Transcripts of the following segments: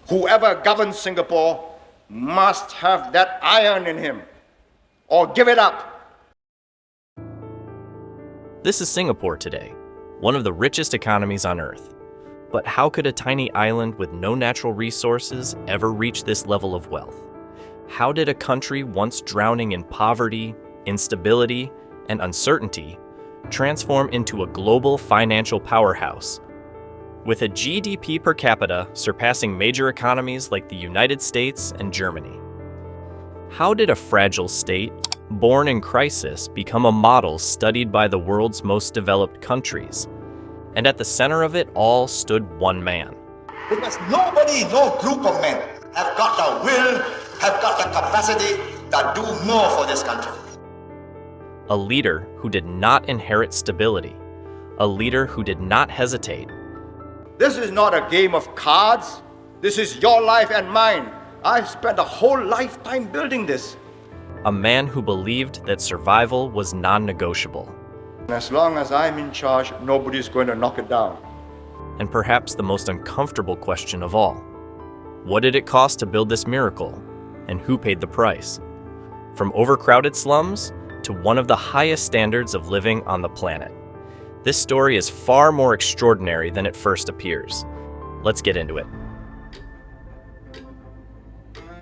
Whoever governs Singapore must have that iron in him, or give it up. This is Singapore today, one of the richest economies on Earth. But how could a tiny island with no natural resources ever reach this level of wealth? How did a country once drowning in poverty, instability, and uncertainty transform into a global financial powerhouse? With a GDP per capita surpassing major economies like the United States and Germany. How did a fragile state, born in crisis, become a model studied by the world's most developed countries? And at the center of it all stood one man. Because nobody, no group of men have got the will, have got the capacity to do more for this country. A leader who did not inherit stability. A leader who did not hesitate. This is not a game of cards. This is your life and mine. I've spent a whole lifetime building this. A man who believed that survival was non-negotiable. As long as I'm in charge, nobody's going to knock it down. And perhaps the most uncomfortable question of all. What did it cost to build this miracle? And who paid the price? From overcrowded slums to one of the highest standards of living on the planet. This story is far more extraordinary than it first appears. Let's get into it.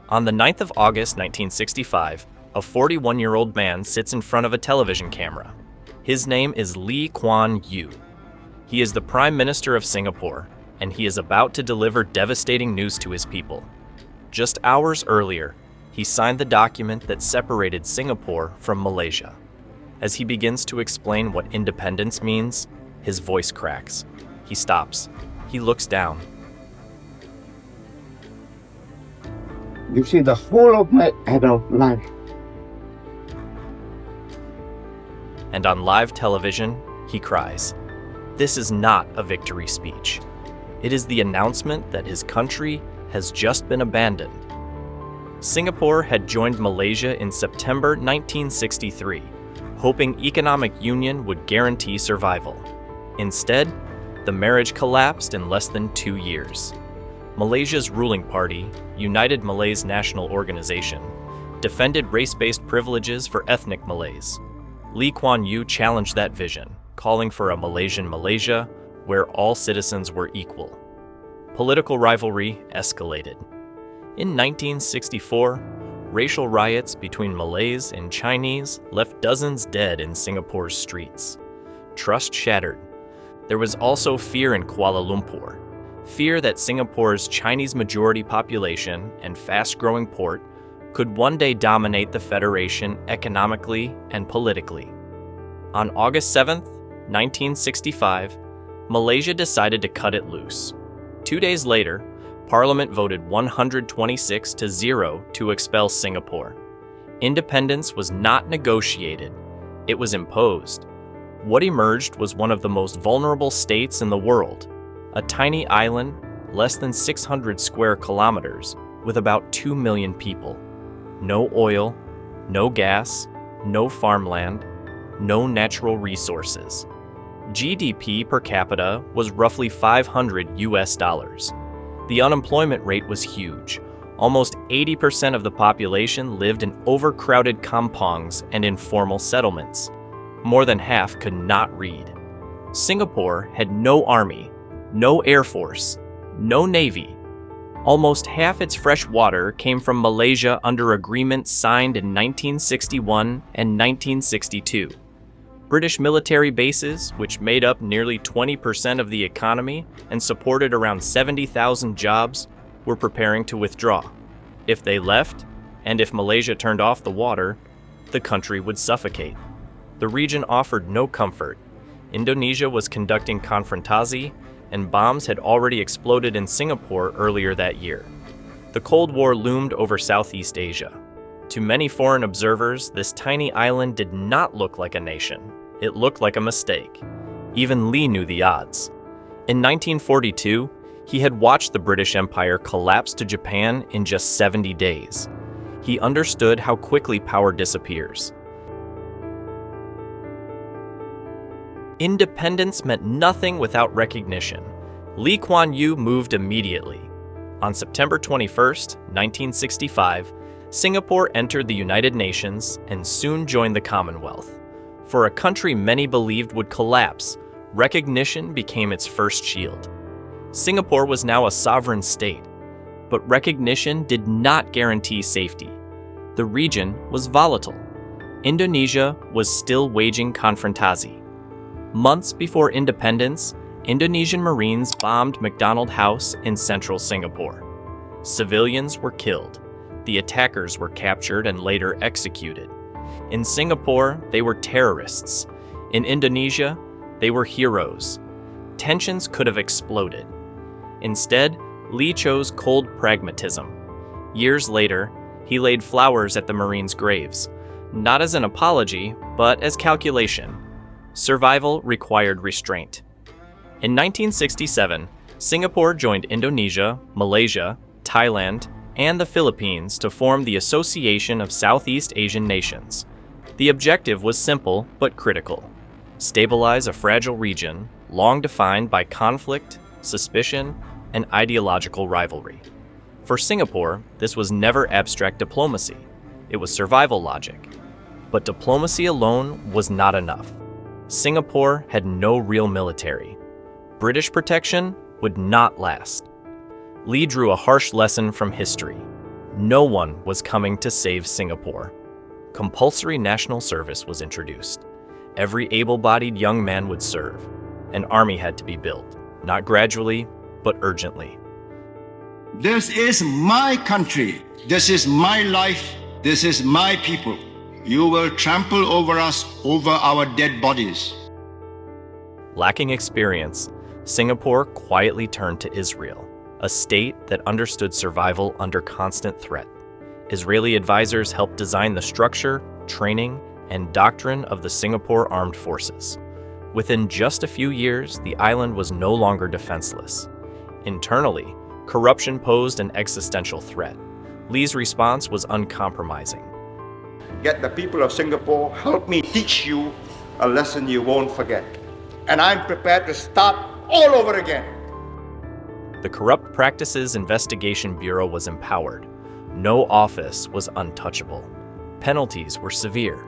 On the 9th of August 1965, a 41-year-old man sits in front of a television camera. His name is Lee Kuan Yew. He is the Prime Minister of Singapore, and he is about to deliver devastating news to his people. Just hours earlier, he signed the document that separated Singapore from Malaysia. As he begins to explain what independence means, his voice cracks. He stops. He looks down. You see the whole of my adult life. And on live television, he cries. This is not a victory speech. It is the announcement that his country has just been abandoned. Singapore had joined Malaysia in September 1963, hoping economic union would guarantee survival. Instead, the marriage collapsed in less than 2 years. Malaysia's ruling party, United Malays National Organization, defended race-based privileges for ethnic Malays. Lee Kuan Yew challenged that vision, calling for a Malaysian Malaysia where all citizens were equal. Political rivalry escalated. In 1964, racial riots between Malays and Chinese left dozens dead in Singapore's streets. Trust shattered. There was also fear in Kuala Lumpur. Fear that Singapore's Chinese majority population and fast-growing port could one day dominate the Federation economically and politically. On August 7, 1965, Malaysia decided to cut it loose. 2 days later, Parliament voted 126-0 to expel Singapore. Independence was not negotiated, it was imposed. What emerged was one of the most vulnerable states in the world, a tiny island, less than 600 square kilometers, with about 2 million people. No oil, no gas, no farmland, no natural resources. GDP per capita was roughly $500. The unemployment rate was huge. Almost 80% of the population lived in overcrowded kampongs and informal settlements. More than half could not read. Singapore had no army, no air force, no navy. Almost half its fresh water came from Malaysia under agreements signed in 1961 and 1962. British military bases, which made up nearly 20% of the economy and supported around 70,000 jobs, were preparing to withdraw. If they left, and if Malaysia turned off the water, the country would suffocate. The region offered no comfort. Indonesia was conducting confrontasi, and bombs had already exploded in Singapore earlier that year. The Cold War loomed over Southeast Asia. To many foreign observers, this tiny island did not look like a nation. It looked like a mistake. Even Lee knew the odds. In 1942, he had watched the British Empire collapse to Japan in just 70 days. He understood how quickly power disappears. Independence meant nothing without recognition. Lee Kuan Yew moved immediately. On September 21st, 1965, Singapore entered the United Nations and soon joined the Commonwealth. For a country many believed would collapse, recognition became its first shield. Singapore was now a sovereign state, but recognition did not guarantee safety. The region was volatile. Indonesia was still waging confrontasi. Months before independence, Indonesian Marines bombed McDonald House in central Singapore. Civilians were killed. The attackers were captured and later executed. In Singapore, they were terrorists. In Indonesia, they were heroes. Tensions could have exploded. Instead, Lee chose cold pragmatism. Years later, he laid flowers at the Marines' graves, not as an apology, but as calculation. Survival required restraint. In 1967, Singapore joined Indonesia, Malaysia, Thailand, and the Philippines to form the Association of Southeast Asian Nations. The objective was simple but critical: stabilize a fragile region long defined by conflict, suspicion, and ideological rivalry. For Singapore, this was never abstract diplomacy. It was survival logic. But diplomacy alone was not enough. Singapore had no real military. British protection would not last. Lee drew a harsh lesson from history. No one was coming to save Singapore. Compulsory national service was introduced. Every able-bodied young man would serve. An army had to be built, not gradually, but urgently. This is my country. This is my life. This is my people. You will trample over us, over our dead bodies. Lacking experience, Singapore quietly turned to Israel, a state that understood survival under constant threat. Israeli advisors helped design the structure, training, and doctrine of the Singapore Armed Forces. Within just a few years, the island was no longer defenseless. Internally, corruption posed an existential threat. Lee's response was uncompromising. Get the people of Singapore, help me teach you a lesson you won't forget. And I'm prepared to start all over again. The Corrupt Practices Investigation Bureau was empowered. No office was untouchable. Penalties were severe.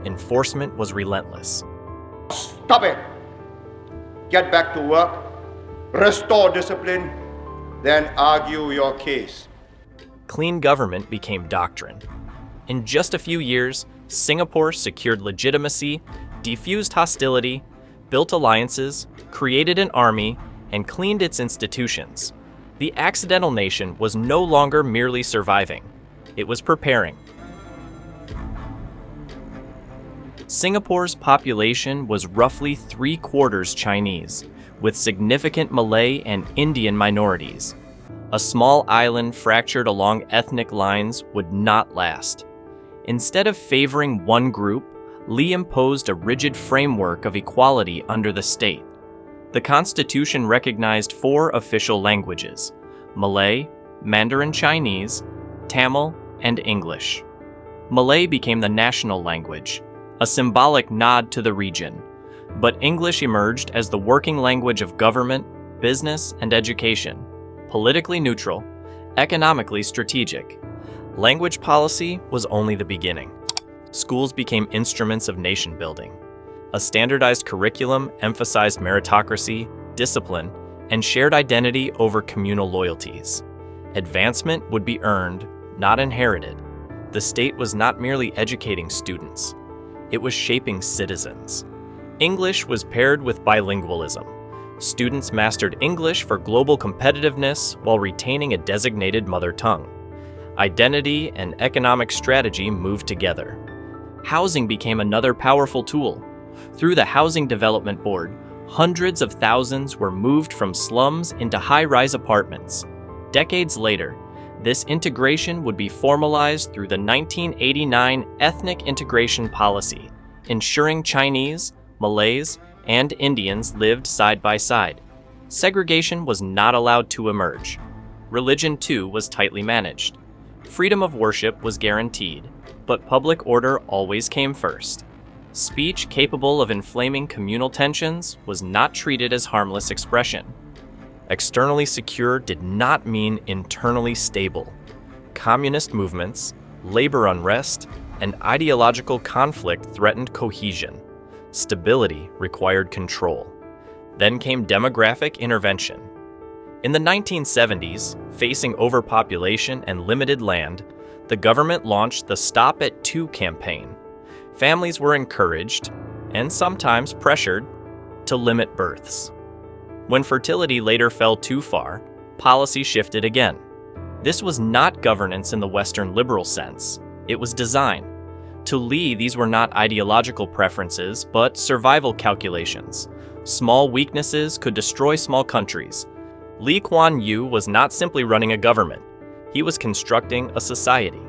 Enforcement was relentless. Stop it. Get back to work, restore discipline, then argue your case. Clean government became doctrine. In just a few years, Singapore secured legitimacy, defused hostility, built alliances, created an army, and cleaned its institutions. The accidental nation was no longer merely surviving. It was preparing. Singapore's population was roughly 3/4 Chinese, with significant Malay and Indian minorities. A small island fractured along ethnic lines would not last. Instead of favoring one group, Lee imposed a rigid framework of equality under the state. The Constitution recognized 4 official languages: Malay, Mandarin Chinese, Tamil, and English. Malay became the national language, a symbolic nod to the region, but English emerged as the working language of government, business, and education, politically neutral, economically strategic. Language policy was only the beginning. Schools became instruments of nation building. A standardized curriculum emphasized meritocracy, discipline, and shared identity over communal loyalties. Advancement would be earned, not inherited. The state was not merely educating students. It was shaping citizens. English was paired with bilingualism. Students mastered English for global competitiveness while retaining a designated mother tongue. Identity and economic strategy moved together. Housing became another powerful tool. Through the Housing Development Board, hundreds of thousands were moved from slums into high-rise apartments. Decades later, this integration would be formalized through the 1989 Ethnic Integration Policy, ensuring Chinese, Malays, and Indians lived side by side. Segregation was not allowed to emerge. Religion, too, was tightly managed. Freedom of worship was guaranteed, but public order always came first. Speech capable of inflaming communal tensions was not treated as harmless expression. Externally secure did not mean internally stable. Communist movements, labor unrest, and ideological conflict threatened cohesion. Stability required control. Then came demographic intervention. In the 1970s, facing overpopulation and limited land, the government launched the Stop at 2 campaign. Families were encouraged, and sometimes pressured, to limit births. When fertility later fell too far, policy shifted again. This was not governance in the Western liberal sense. It was design. To Lee, these were not ideological preferences, but survival calculations. Small weaknesses could destroy small countries. Lee Kuan Yew was not simply running a government. He was constructing a society.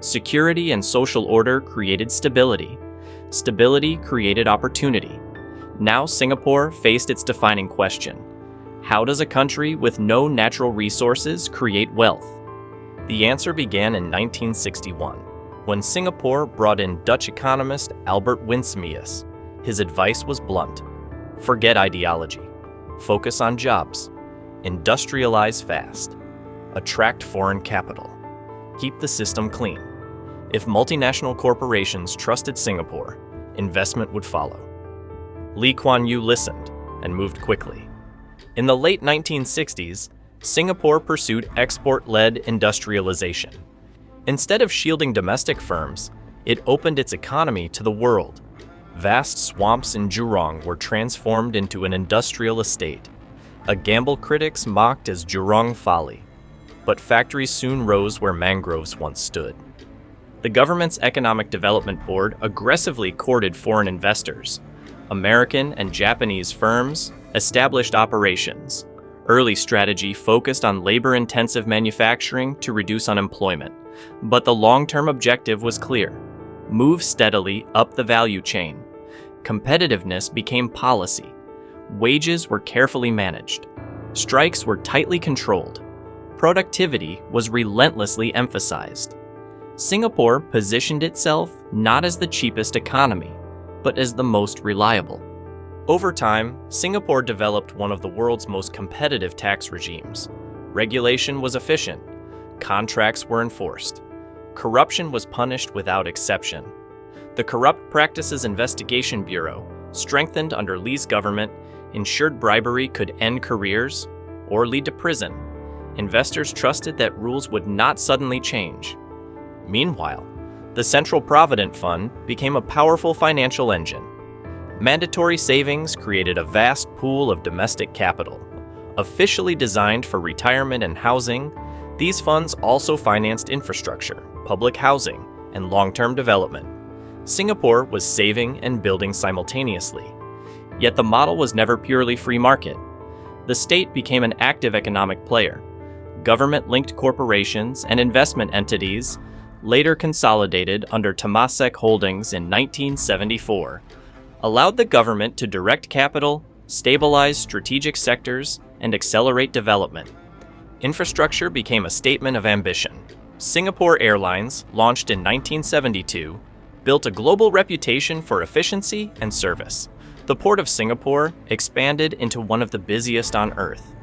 Security and social order created stability. Stability created opportunity. Now Singapore faced its defining question. How does a country with no natural resources create wealth? The answer began in 1961, when Singapore brought in Dutch economist Albert Winsemius. His advice was blunt. Forget ideology. Focus on jobs. Industrialize fast. Attract foreign capital. Keep the system clean. If multinational corporations trusted Singapore, investment would follow. Lee Kuan Yew listened and moved quickly. In the late 1960s, Singapore pursued export-led industrialization. Instead of shielding domestic firms, it opened its economy to the world. Vast swamps in Jurong were transformed into an industrial estate, a gamble critics mocked as Jurong folly. But factories soon rose where mangroves once stood. The government's Economic Development Board aggressively courted foreign investors. American and Japanese firms established operations. Early strategy focused on labor-intensive manufacturing to reduce unemployment, but the long-term objective was clear: move steadily up the value chain. Competitiveness became policy. Wages were carefully managed. Strikes were tightly controlled. Productivity was relentlessly emphasized. Singapore positioned itself not as the cheapest economy, but as the most reliable. Over time, Singapore developed one of the world's most competitive tax regimes. Regulation was efficient. Contracts were enforced. Corruption was punished without exception. The Corrupt Practices Investigation Bureau, strengthened under Lee's government, ensured bribery could end careers or lead to prison. Investors trusted that rules would not suddenly change. Meanwhile, the Central Provident Fund became a powerful financial engine. Mandatory savings created a vast pool of domestic capital. Officially designed for retirement and housing, these funds also financed infrastructure, public housing, and long-term development. Singapore was saving and building simultaneously. Yet the model was never purely free market. The state became an active economic player. Government-linked corporations and investment entities, later consolidated under Temasek Holdings in 1974, allowed the government to direct capital, stabilize strategic sectors, and accelerate development. Infrastructure became a statement of ambition. Singapore Airlines, launched in 1972, built a global reputation for efficiency and service. The Port of Singapore expanded into one of the busiest on Earth.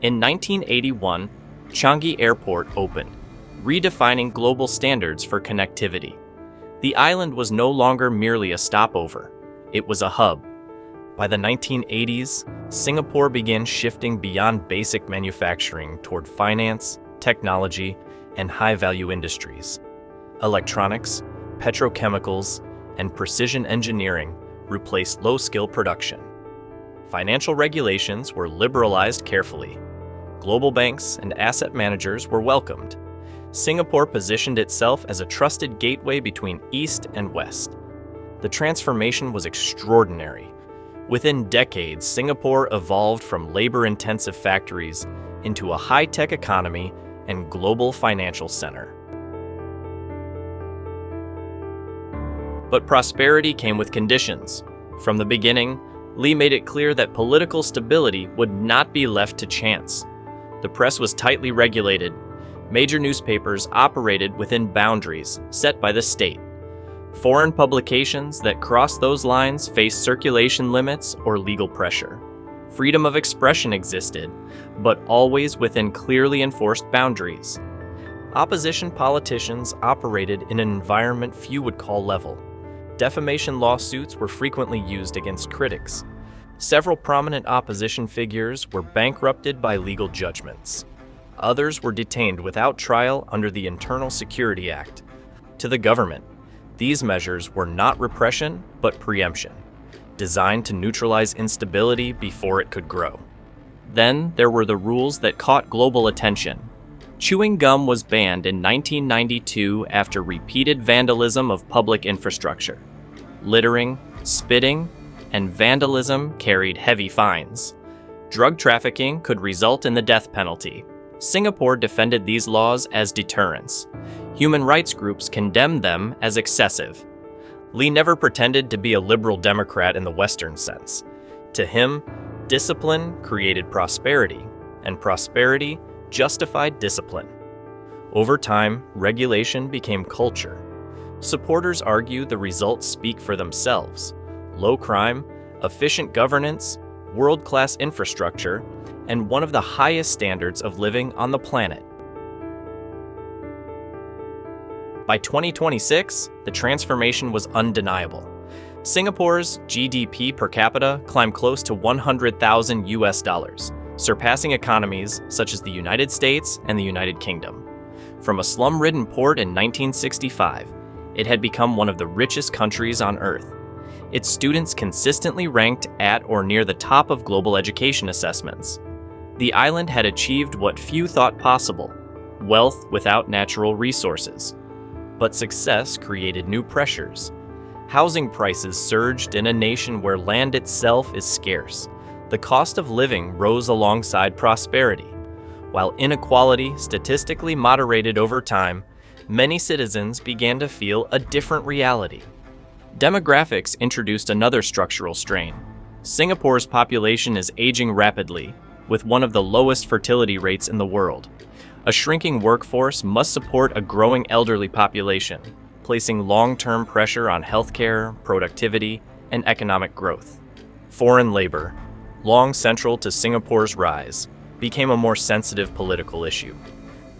In 1981, Changi Airport opened, redefining global standards for connectivity. The island was no longer merely a stopover. It was a hub. By the 1980s, Singapore began shifting beyond basic manufacturing toward finance, technology, and high-value industries. Electronics, petrochemicals, and precision engineering replaced low-skill production. Financial regulations were liberalized carefully. Global banks and asset managers were welcomed. Singapore positioned itself as a trusted gateway between East and West. The transformation was extraordinary. Within decades, Singapore evolved from labor-intensive factories into a high-tech economy and global financial center. But prosperity came with conditions. From the beginning, Lee made it clear that political stability would not be left to chance. The press was tightly regulated. Major newspapers operated within boundaries set by the state. Foreign publications that crossed those lines faced circulation limits or legal pressure. Freedom of expression existed, but always within clearly enforced boundaries. Opposition politicians operated in an environment few would call level. Defamation lawsuits were frequently used against critics. Several prominent opposition figures were bankrupted by legal judgments. Others were detained without trial under the Internal Security Act. To the government, these measures were not repression, but preemption, designed to neutralize instability before it could grow. Then there were the rules that caught global attention. Chewing gum was banned in 1992 after repeated vandalism of public infrastructure. Littering, spitting, and vandalism carried heavy fines. Drug trafficking could result in the death penalty. Singapore defended these laws as deterrents. Human rights groups condemned them as excessive. Lee never pretended to be a liberal Democrat in the Western sense. To him, discipline created prosperity, and prosperity justified discipline. Over time, regulation became culture. Supporters argue the results speak for themselves: low crime, efficient governance, world-class infrastructure, and one of the highest standards of living on the planet. By 2026, the transformation was undeniable. Singapore's GDP per capita climbed close to $100,000, surpassing economies such as the United States and the United Kingdom. From a slum-ridden port in 1965, it had become one of the richest countries on Earth. Its students consistently ranked at or near the top of global education assessments. The island had achieved what few thought possible: wealth without natural resources. But success created new pressures. Housing prices surged in a nation where land itself is scarce. The cost of living rose alongside prosperity. While inequality statistically moderated over time, many citizens began to feel a different reality. Demographics introduced another structural strain. Singapore's population is aging rapidly, with one of the lowest fertility rates in the world. A shrinking workforce must support a growing elderly population, placing long-term pressure on healthcare, productivity, and economic growth. Foreign labor, long central to Singapore's rise, became a more sensitive political issue.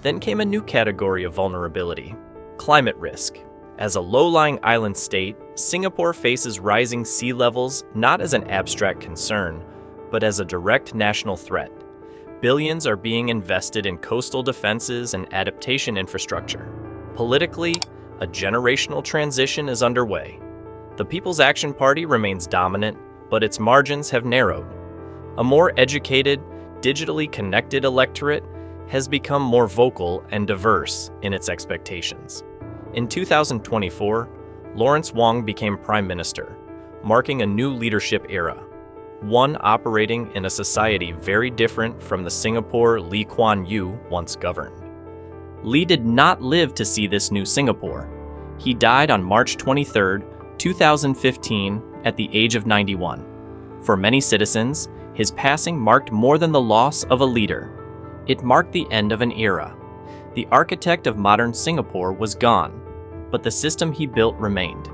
Then came a new category of vulnerability: climate risk. As a low-lying island state, Singapore faces rising sea levels not as an abstract concern, but as a direct national threat. Billions are being invested in coastal defenses and adaptation infrastructure. Politically, a generational transition is underway. The People's Action Party remains dominant, but its margins have narrowed. A more educated, digitally connected electorate has become more vocal and diverse in its expectations. In 2024, Lawrence Wong became Prime Minister, marking a new leadership era, one operating in a society very different from the Singapore Lee Kuan Yew once governed. Lee did not live to see this new Singapore. He died on March 23, 2015, at the age of 91. For many citizens, his passing marked more than the loss of a leader. It marked the end of an era. The architect of modern Singapore was gone, but the system he built remained.